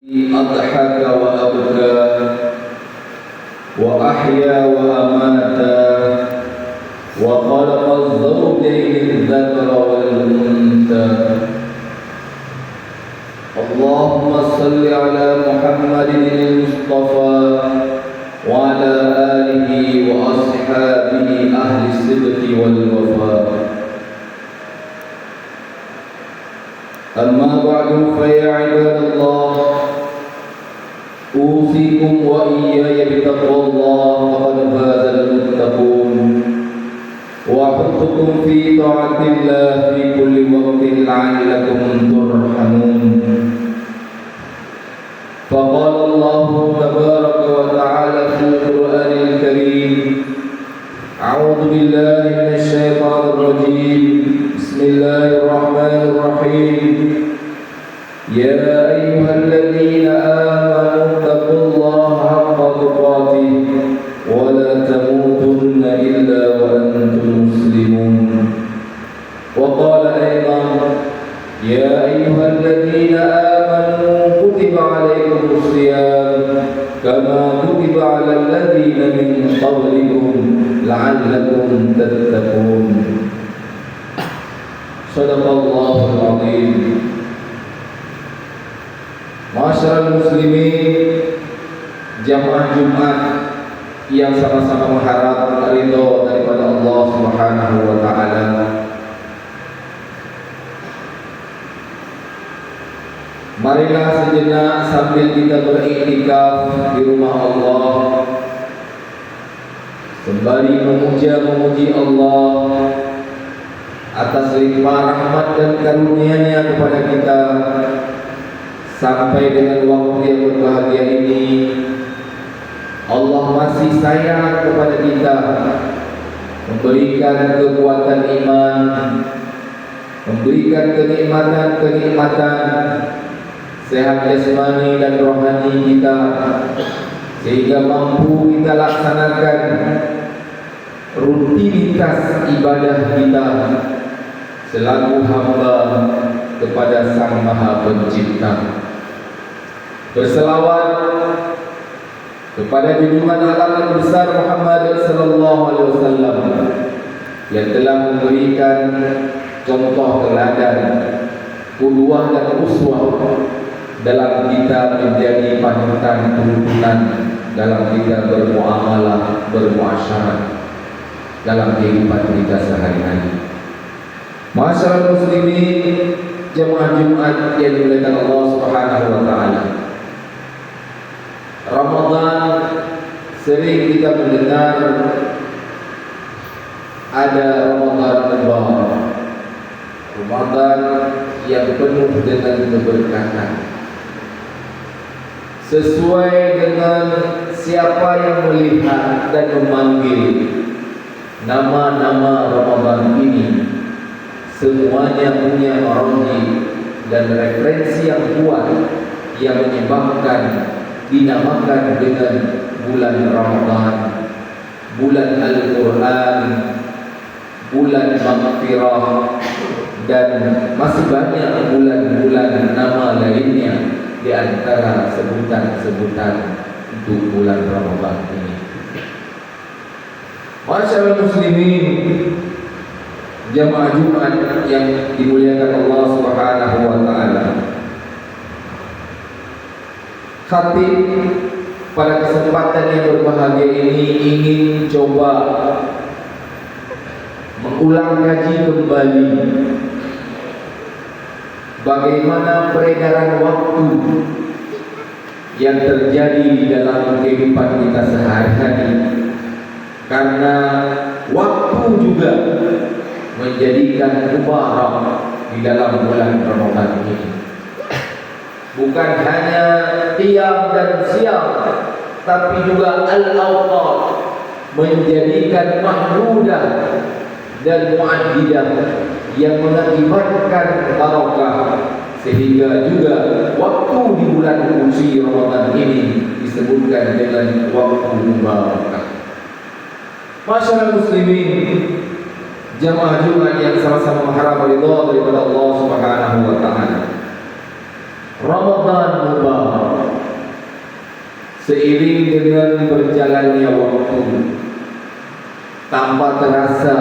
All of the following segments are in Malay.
أضحك وأبكى وأحيا وأماتا وخلق الزوجين الذكر والأنثى. اللهم صل على محمد المصطفى وعلى آله وأصحابه أهل الصدق والوفاء. أما بعد فيا عباد الله، أوصيكم وإياي بتقوى الله فقد فاز المتقون، وأحثكم في طاعة الله في كل وقت لعلكم ترحمون. فقال الله تبارك وتعالى في القرآن الكريم: أعوذ بالله من الشيطان الرجيم، بسم الله الرحمن الرحيم. يا أيها الذين آمنوا اتقوا الله حق تقاته ولا تموتن إلا وأنتم مسلمون. وقال أيضا: يا أيها الذين آمنوا كتب عليكم الصيام كما كتب على الذين من قبلكم لعلكم تتقون. صدق الله العظيم. Masyarul muslimin, jamaah Jumat yang sama-sama mengharap ridho daripada Allah Subhanahu wa taala. Marilah sejenak sambil kita beriktikaf di rumah Allah, sembari memuji Allah atas limpah rahmat dan karunia-Nya kepada kita sampai dengan waktu yang berbahagia ini. Allah masih sayang kepada kita, memberikan kekuatan iman, memberikan kenikmatan sehat jasmani dan rohani kita, sehingga mampu kita laksanakan rutinitas ibadah kita selaku hamba kepada Sang Maha Pencipta. Berselawat kepada junjungan alam yang besar Muhammad sallallahu alaihi wasallam yang telah memberikan contoh teladan, qudwah dan uswah dalam kita menjadi panutan tuntunan dalam kita bermuamalah, bermuasyarah dalam kehidupan kita sehari-hari. Masyarakat muslimin, jemaah Jumat yang dimuliakan Allah Subhanahu wa taala. Ramadan sering kita mendengar ada Ramadan Mubarak, Ramadan yang penuh dengan keberkatan. Sesuai dengan siapa yang melihat dan memanggil nama-nama Ramadan ini, semuanya punya marji dan referensi yang kuat yang menyebabkan dinamakan dengan bulan Ramadan, bulan Al-Quran, bulan Maghfirah, dan masih banyak bulan-bulan nama lainnya di antara sebutan-sebutan untuk bulan Ramadan ini. Masyaallah muslimin, jamaah Jumat yang dimuliakan Allah Subhanahu wa taala. Khatib pada kesempatan yang berbahagia ini ingin coba mengulang kaji kembali bagaimana peredaran waktu yang terjadi di dalam kehidupan kita sehari-hari, karena waktu juga menjadikan mubarak di dalam bulan Ramadan ini. Bukan hanya qiyam dan siam, tapi juga al-awqat, menjadikan mahmudah dan mu'addidah yang mengakibatkan barakah, sehingga juga waktu di bulan suci Ramadan ini disebutkan dengan waktu mubarak. Masyarakat muslimin, jamaah Jumat yang sama-sama mengharap ridha daripada Allah Subhanahu wa taala. Ramadan mubarak. Seiring dengan berjalannya waktu, tanpa terasa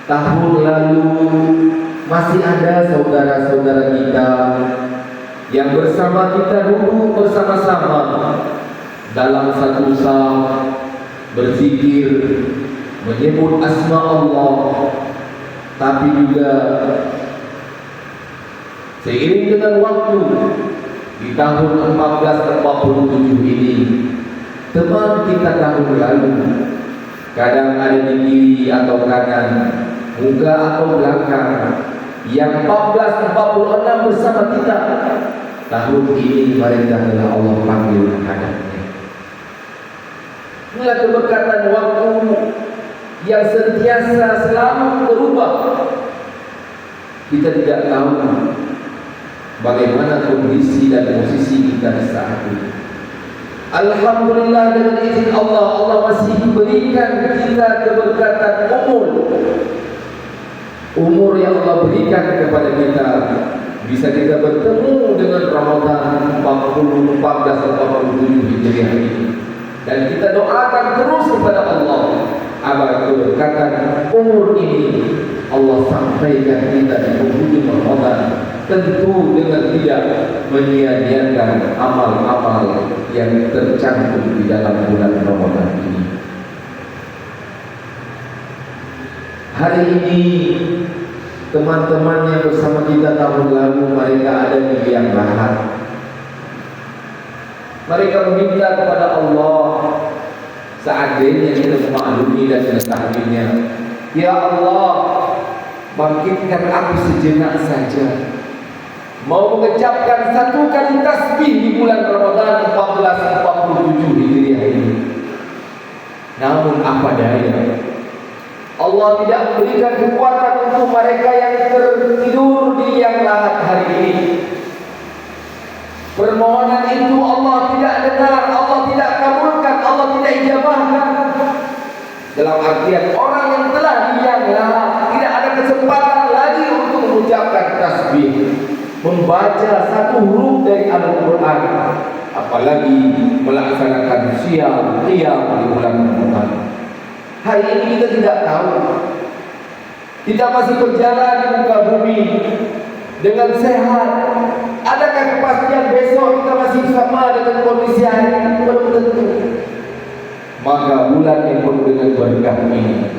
tahun lalu masih ada saudara-saudara kita yang bersama kita duduk bersama-sama dalam satu saf, berzikir, menyebut asma Allah. Tapi juga seiring dengan waktu, di tahun 1447 ini, teman kita tahun lalu kadang ada di kiri atau kanan, muka atau belakang, yang 1446 bersama kita, tahun ini mereka adalah Allah panggil menghadapnya. Inilah keberkatan waktu yang sentiasa selalu berubah. Kita tidak tahu bagaimana kondisi dan posisi kita di saat ini. Alhamdulillah, dengan izin Allah, Allah masih berikan kita keberkatan umur yang Allah berikan kepada kita. Bisa kita bertemu dengan Ramadan 1447 Hijriah ini. Dan kita doakan terus kepada Allah agar keberkatan umur ini Allah sampaikan kita di penghujung Ramadan, tentu dengan tidak menyia-nyiakan amal-amal yang tercantum di dalam bulan Ramadan ini. Hari ini teman-teman yang bersama kita tahun lalu, mereka ada di liang lahat. Mereka meminta kepada Allah, seandainya kita memaklumi dan mengetahuinya, ya Allah, bangkitkan aku sejenak saja, mau mengucapkan satu kali tasbih di bulan Ramadan 1447 Hijriah ini. Namun apa daya, Allah tidak memberikan kekuatan untuk mereka yang tertidur di liang lahat hari ini. Permohonan itu Allah tidak dengar, Allah tidak kabulkan, Allah tidak ijabahkan. Dalam artian orang yang telah di liang lahat tidak ada kesempatan lagi untuk mengucapkan tasbih, membaca satu huruf dari Al-Quran, apalagi melaksanakan siam, qiyam di bulan Ramadan. Hari ini kita tidak tahu, kita masih berjalan di muka bumi dengan sehat. Adakah kepastian besok kita masih sama dengan kondisi hari ini? Belum tentu. Maka bulan yang penuh dengan berkah ini,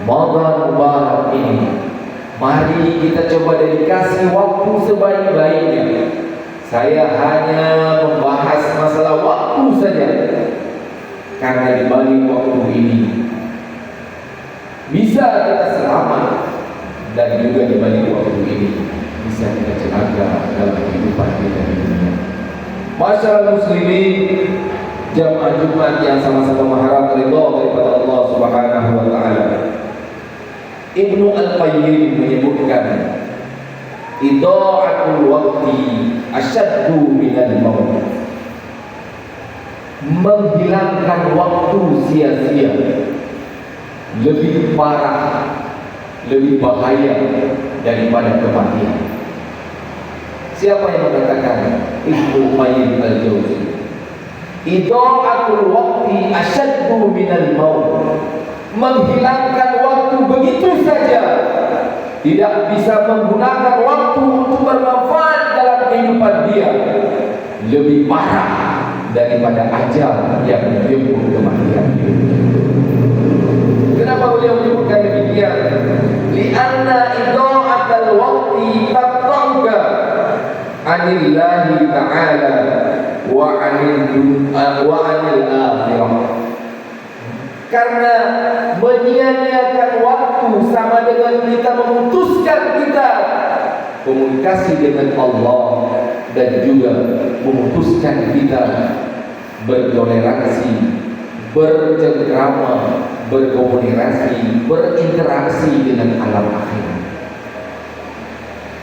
Ramadan mubarak ini, mari kita coba dedikasi waktu sebaik-baiknya. Saya hanya membahas masalah waktu saja, karena di balik waktu ini bisa kita selamat, dan juga di balik waktu ini bisa kita celaka dalam kehidupan kita di dunia. Masyaallah muslimin, jamaah Jumat yang sama-sama mengharap ridha daripada Allah Subhanahu wa taala. Ibnu Al-Qayyim menyebutkan, idha'atul waqti asyaddu minal maut. Menghilangkan waktu sia-sia lebih parah, lebih bahaya daripada kematian. Siapa yang mengatakan? Ibnu Qayyim Al-Jauzi. Idha'atul waqti asyaddu minal maut. Menghilangkan waktu begitu saja, tidak bisa menggunakan waktu untuk bermanfaat dalam kehidupan dia, lebih parah daripada ajal yang menjemput kematian. Kenapa beliau menyebutkan demikian? Li'anna idha'atal waqti taqta'uka anillahi ta'ala wa anil akhirah. Karena menyia-nyiakan waktu sama dengan kita memutuskan kita komunikasi dengan Allah, dan juga memutuskan kita bertoleransi, bercengkrama, berkomunikasi, berinteraksi dengan alam akhirat.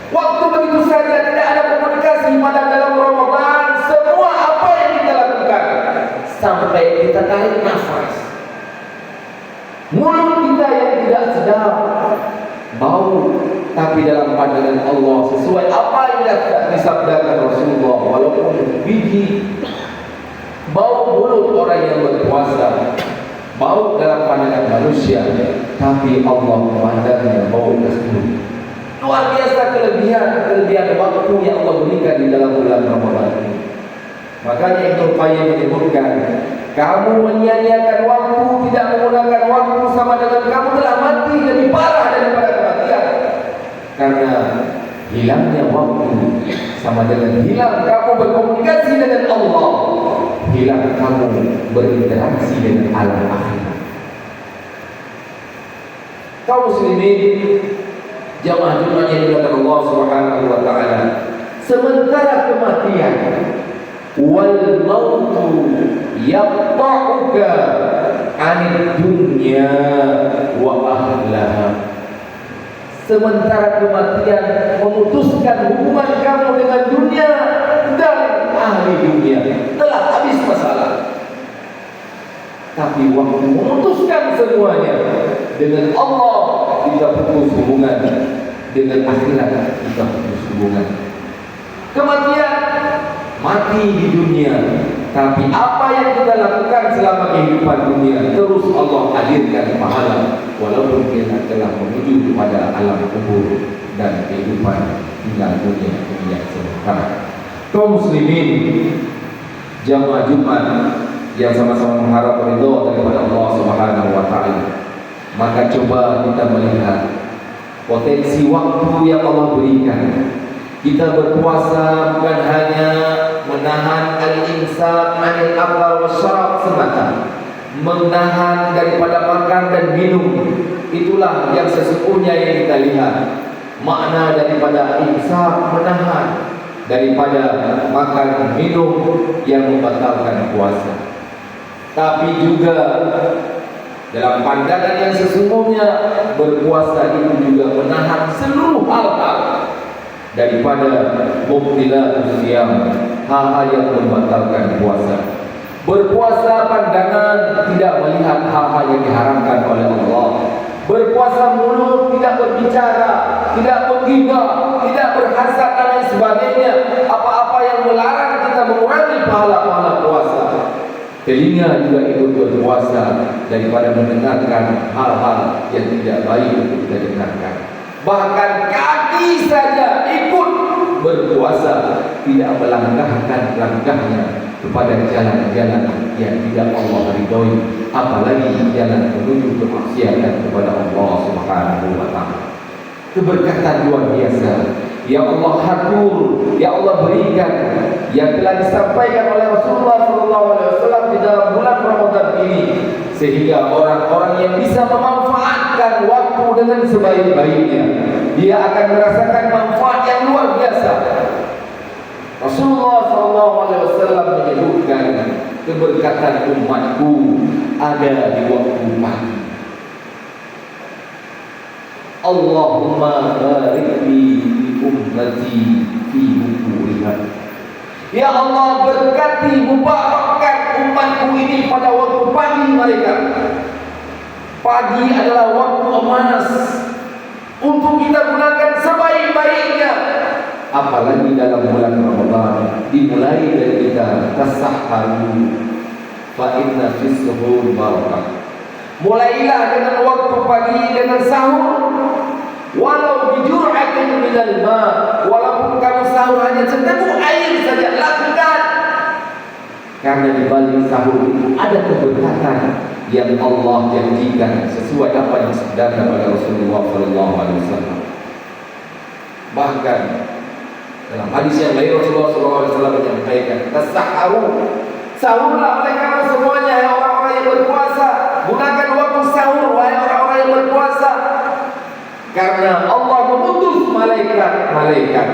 Waktu begitu saja, tidak ada komunikasi. Pada dalam Ramadan, semua apa yang kita lakukan sampai kita tarik nafas, mulut kita yang tidak sedap, bau, tapi dalam pandangan Allah sesuai apa yang disabdakan Rasulullah, walaupun biji bau mulut orang yang berpuasa, bau dalam pandangan manusia, tapi Allah memandangnya bau tersebut. Luar biasa kelebihan waktu yang Allah berikan di dalam bulan Ramadan ini. Makanya Ibnu Qayyim menyebutkan, kamu menyia-nyiakan waktu, tidak menggunakan waktu, sama dengan kamu telah mati lebih parah daripada kematian. Karena hilangnya waktu sama dengan hilang kamu berkomunikasi dengan Allah, hilang kamu berinteraksi dengan alam akhirat. Kaum muslimin, jamaah Jumat yang dimuliakan Allah Subhanahu wa taala, sementara kematian wal mautu yaqta'uka 'anid dunya wa ahlaha. Sementara kematian memutuskan hubungan kamu dengan dunia dan ahli dunia, telah habis masalah. Tapi waktu memutuskan semuanya, dengan Allah kita putus hubungan, dengan akhirat kita putus hubungan. Kematian, mati di dunia, tapi apa yang kita lakukan selama kehidupan dunia terus Allah hadirkan pahala, walaupun kita telah menuju kepada alam kubur dan kehidupan tinggal dunia yang sementara. Kaum muslimin, jamaah Jumat yang sama-sama mengharap ridha daripada Allah Subhanahu wa taala, maka coba kita melihat potensi waktu yang Allah berikan. Kita berpuasa bukan hanya menahan al-insan anil akal wasyarab semata, menahan daripada makan dan minum. Itulah yang sesungguhnya yang kita lihat. Makna daripada insan, menahan daripada makan minum yang membatalkan puasa. Tapi juga dalam pandangan yang sesungguhnya, berpuasa itu juga menahan seluruh hal-hal daripada mubtilatus siyam, hal-hal yang membatalkan puasa. Berpuasa pandangan tidak melihat hal-hal yang diharamkan oleh Allah. Berpuasa mulut tidak berbicara, tidak menggibah, tidak berhasad dan lain sebagainya. Apa-apa yang melarang kita mengurangi pahala-pahala puasa. Telinga juga ikut berpuasa daripada mendengarkan hal-hal yang tidak baik untuk kita dengarkan. Bahkan kaki saja ikut berpuasa, tidak melangkahkan langkahnya kepada jalan-jalan yang tidak Allah ridhoi, apalagi jalan menuju kemaksiatan kepada Allah Subhanahu wa taala. Keberkatan luar biasa yang Allah hatur, yang Allah berikan, yang telah disampaikan oleh Rasulullah SAW di dalam bulan Ramadan ini, sehingga orang-orang yang bisa memanfaatkan waktu dengan sebaik-baiknya, dia akan merasakan manfaat yang luar biasa. Rasulullah SAW menyebutkan keberkatan umatku ada di waktu pagi. Allahumma barik li ummati fi bukuriha. Ya Allah, berkati, mubarakkan umatku ini pada waktu pagi mereka. Pagi adalah waktu emas untuk kita gunakan sebaik-baiknya. Apalagi dalam bulan Ramadan, dimulai dari kita tasahharu fa inna fis suhur barakah. Mulailah dengan waktu pagi dengan sahur, walau bijur'atin minal ma, walaupun kamu sahur hanya seteguk air saja, lakukan. Karena di balik sahur itu ada keberkatan yang Allah janjikan sesuai apa yang disabdakan oleh Rasulullah SAW. Bahkan dalam hadis yang lain Rasulullah SAW menyampaikan, tasahharu, sahurlah oleh kamu semuanya, ya orang-orang yang berpuasa. Gunakan waktu sahur, wahai orang-orang yang berpuasa, karena Allah mengutus malaikat-malaikat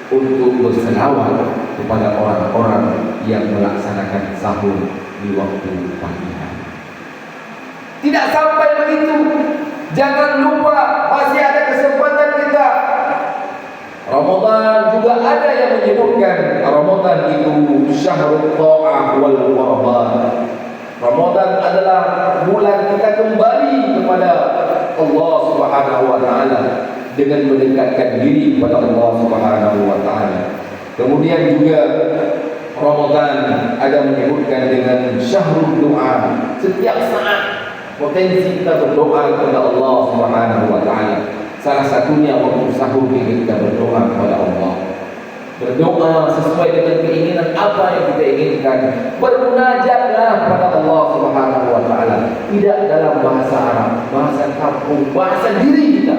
untuk berselawat kepada orang-orang yang melaksanakan sahur di waktu pagi hari. Tidak sampai begitu, jangan lupa masih ada kesempatan kita. Ramadan juga ada yang menyebutkan Ramadan itu syahrul ta'ah wal qurban. Ramadan adalah bulan kita kembali kepada Allah Subhanahu wa taala dengan mendekatkan diri kepada Allah Subhanahu wa taala. Kemudian juga Ramadan ada menyebutkan dengan syahrul doa. Setiap saat potensi kita berdoa kepada Allah Subhanahu wa taala. Salah satunya waktu sahur kita berdoa kepada Allah. Berdoa sesuai dengan keinginan apa yang kita inginkan. Bermunajatlah kepada Allah Subhanahu wa taala. Tidak dalam bahasa Arab, bahasa kampung, bahasa diri kita.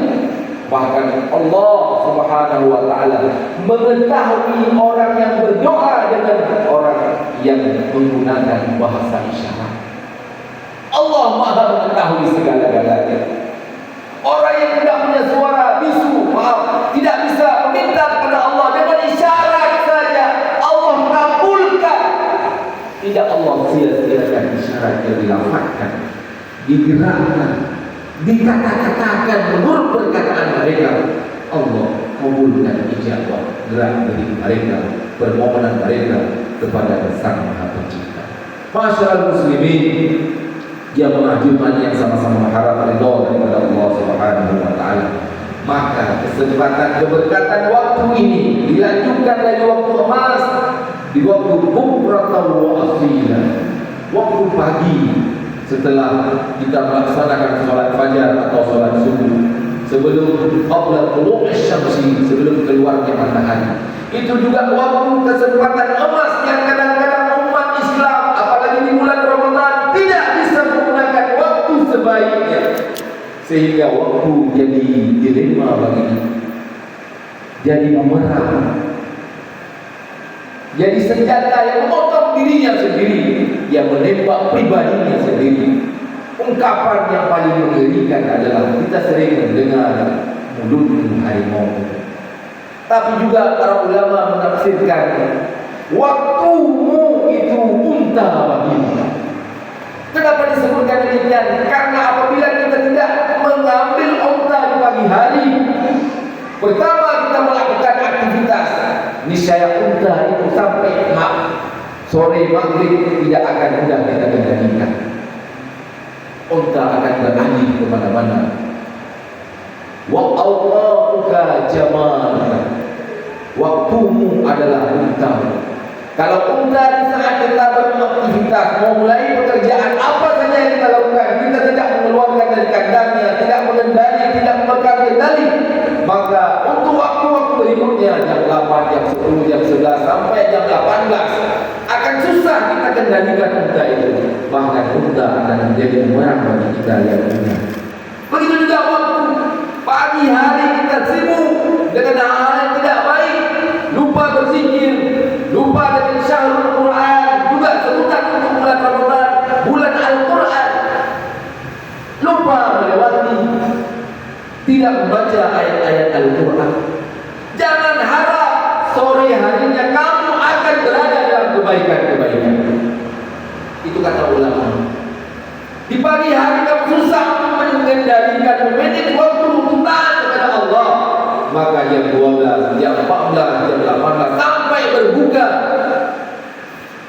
Bahkan Allah Subhanahu wa taala mengetahui orang yang berdoa dengan orang yang menggunakan bahasa isyarat. Allah Maha mengetahui segala-galanya. Orang yang tidak punya suara bisu, tidak bisa meminta kepada Allah dengan isyarat saja, Allah kabulkan. Tidak Allah sia-siakan isyarat yang dilafazkan, digerakkan, dikata-katakan menurut perkataan mereka. Allah kabulkan ijabah gerak dari mereka, permohonan mereka kepada Sang Maha Pencipta. Masyaallah muslimin, jamaah Jumat yang sama-sama mengharap ridha daripada Allah Subhanahu wa taala. Maka kesempatan keberkatan waktu ini dilanjutkan dari waktu emas di waktu bukratan wa asila, waktu pagi setelah kita melaksanakan salat fajar atau salat subuh, sebelum qabla tulu'i syamsi, sebelum keluarnya matahari. Itu juga waktu kesempatan emas yang kadang-kadang umat Islam apalagi di bulan Ramadan tidak bisa menggunakan waktu sebaiknya, sehingga waktu jadi dilema bagi kita, jadi bumerang, jadi senjata yang memotong dirinya sendiri, yang menembak pribadinya sendiri. Ungkapan yang paling mengerikan adalah kita sering mendengar mulutmu harimau. Tapi juga para ulama menafsirkan waktumu itu unta bagimu. Kenapa disebutkan demikian? Karena apabila kita tidak mengambil unta di pagi hari, pertama kita melakukan aktivitas, niscaya unta itu sampai sore maghrib tidak akan mudah kita kendalikan. Unta akan beralih kemana-mana. Wa awqatuka jamalaka, waktumu adalah unta. Kalau unta di saat kita beraktivitas, mau mulai pekerjaan apa saja yang kita lakukan, kita tidak mengeluarkan dari kandangnya, tidak mengendali, tidak memegang kendali, maka untuk waktu-waktu berikutnya jam 8, jam 10, jam 11 sampai jam 18 akan susah kita kendalikan unta itu. Bahkan unta akan menjadi bumerang bagi kita yang punya. Begitu juga waktu pagi hari kita sibuk dengan hal-hal yang tidak baik, lupa berzikir, lupa dengan syahrul Quran, juga sebutan untuk bulan Ramadan, bulan Al-Quran, lupa melewati, tidak membaca ayat-ayat Al-Quran. Jangan harap sore harinya kamu akan berada dalam kebaikan-kebaikan. Itu kata ulama. Di pagi hari kamu susah mengendalikan, memanage waktu untuk taat kepada Allah, maka jam 12, jam 14, jam 18 sampai berbuka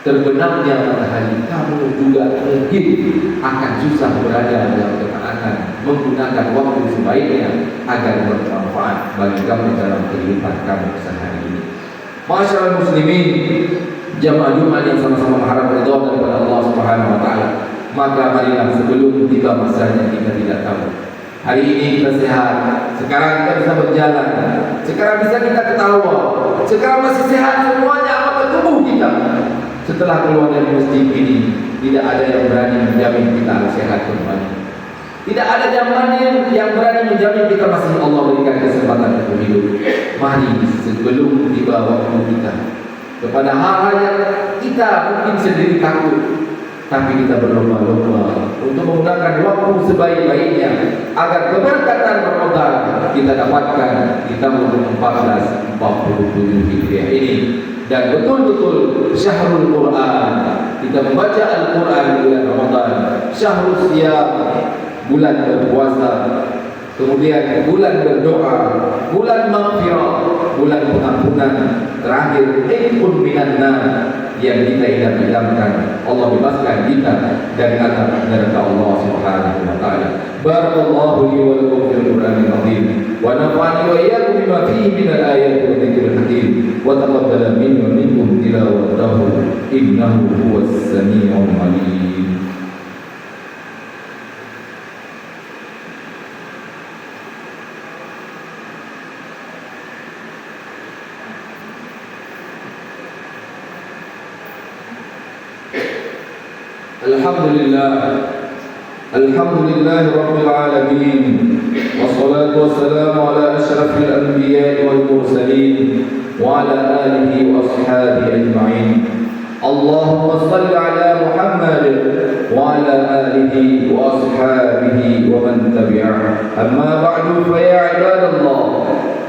terbenamnya matahari, kamu juga mungkin akan susah berada dalam ketaatan, menggunakan waktu sebaiknya agar bermanfaat bagi kamu dalam kehidupan kamu sehari ini. Masyaallah muslimin, jamaah Jumat yang sama-sama mengharap ridha daripada Allah Subhanahu wa taala. Maka marilah sebelum tiba masanya kita tidak tahu. Hari ini kita sehat, sekarang kita bisa berjalan, sekarang bisa kita ketawa, sekarang masih sehat semuanya anggota tubuh kita. Setelah keluar dari masjid ini, tidak ada yang berani menjamin kita sehat kembali. Tidak ada jaminan yang berani menjamin kita masih Allah berikan kesempatan untuk hidup. Mari sebelum tiba waktu kita, kepada hal-hal yang kita mungkin sendiri takut, tapi kita berlomba-lomba untuk menggunakan waktu sebaik-baiknya agar keberkatan Ramadan kita dapatkan di tahun 1447 Hijriah ini, dan betul-betul syahrul Quran, kita membaca Al-Quran di bulan Ramadan, syahrul Siyam, bulan berpuasa, kemudian bulan berdoa, bulan maghfirah, bulan pengampunan, terakhir ikun minan nar, yang kita idam-idamkan. Allah bebaskan kita dari azab neraka Allah Subhanahu wa taala. Barakallahu li wa lakum fil Qur'anil azim wa nafa'ani wa iyyakum bima fihi minal ayati wa dzikril hakim wa taqabbala minni wa minkum tilawatahu innahu huwas samiul alim. Alhamdulillah Rabbil Alamin, wassalatu wassalamu ala ashrafil anbiya wal mursalin wa ala alihi wa ashabihi ajma'in. Allahumma salli ala Muhammad wa ala alihi wa ashabihi wa man tabi'ah. Amma ba'du, fa ya ibadallah,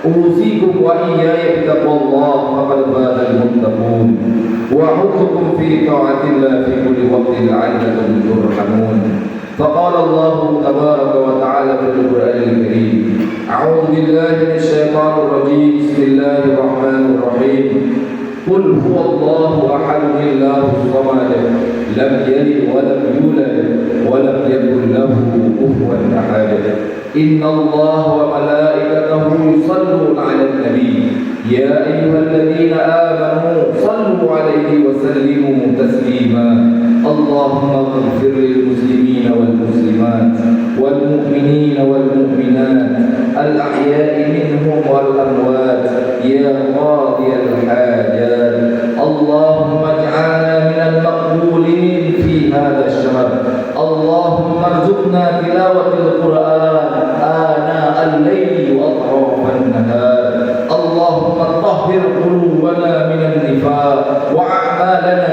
usikum wa iyaya bittaqwallah faqad fazal muttaqun wa a'udzukum fi ta'atillah fi kulli waqtin la'allakum turhamun. فقال الله تبارك وتعالى في القرآن الكريم: أعوذ بالله من الشيطان الرجيم، بسم الله الرحمن الرحيم. قل هو الله أحد الله الصمد لم يلد ولم يولد ولم يكن له كفوا أحد. إن الله وملائكته يصلون على النبي يا أيها الذين آمنوا صلوا عليه وسلموا تسليما. اللهم اغفر للمسلمين والمسلمات والمؤمنين والمؤمنات الأحياء منهم والأموات يا قاضي الحاجات. اللهم اجعلنا من المقبولين في هذا الشهر. اللهم ارزقنا تلاوة القرآن آناء الليل وأطراف النهار. اللهم طهر قلوبنا من النفاق وأعمالنا